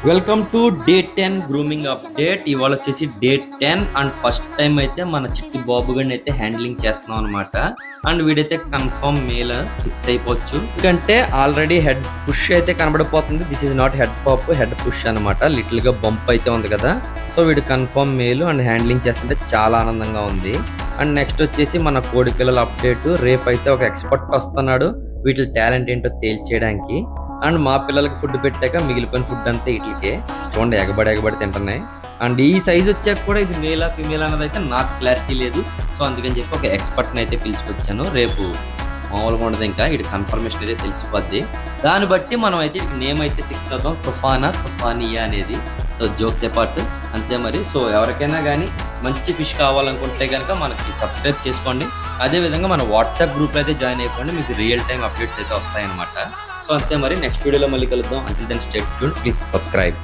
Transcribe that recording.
Welcome to day 10 grooming update. ఇవాళ వచ్చేసి day 10 and first time అయితే మన చిట్టి బాబు గడిని అయితే హ్యాండ్లింగ్ చేస్తున్నాం అనమాట. అండ్ వీడైతే కన్ఫర్మ్ మేల్ ఫిక్స్ అయిపోవచ్చు, ఎందుకంటే ఆల్రెడీ హెడ్ పుష్ అయితే కనబడిపోతుంది. This is not head pop, head push అనమాట. లిటిల్ గా బంప్ అయితే ఉంది కదా, సో వీడు కన్ఫర్మ్ మేల్ అండ్ హ్యాండ్లింగ్ చేస్తుంటే చాలా ఆనందంగా ఉంది. అండ్ నెక్స్ట్ వచ్చేసి మన కోడి పిల్లల అప్డేట్. రేపు అయితే ఒక ఎక్స్పర్ట్ వస్తున్నాడు వీటి టాలెంట్ ఏంటో తేల్చేయడానికి. అండ్ మా పిల్లలకి ఫుడ్ పెట్టాక మిగిలిపోయిన ఫుడ్ అంతా వీటికే చూడండి ఎగబడి తింటున్నాయి. అండ్ ఈ సైజ్ వచ్చాక కూడా ఇది మేలా ఫీమేల్ అన్నది అయితే నాకు క్లారిటీ లేదు. సో అందుకని చెప్పి ఒక ఎక్స్పర్ట్ని అయితే పిలుచుకొచ్చాను. రేపు మామూలుగా ఉండదు, ఇంకా ఇటు కన్ఫర్మేషన్ అయితే తెలిసిపోద్ది. దాన్ని బట్టి మనం అయితే ఇటు నేమ్ అయితే ఫిక్స్ అవుతాం, తుఫానియా అనేది. సో జోక్స్ పార్ట్ అంతే మరి. సో ఎవరికైనా కానీ మంచి ఫిష్ కావాలనుకుంటే కనుక మనకి సబ్స్క్రైబ్ చేసుకోండి. అదేవిధంగా మన వాట్సాప్ గ్రూప్లో అయితే జాయిన్ అయిపోండి, మీకు రియల్ టైం అప్డేట్స్ అయితే వస్తాయన్నమాట. సో అంతే మరి, నెక్స్ట్ వీడియోలో మళ్ళీ కలుద్దాం. Until then stay tuned, please subscribe.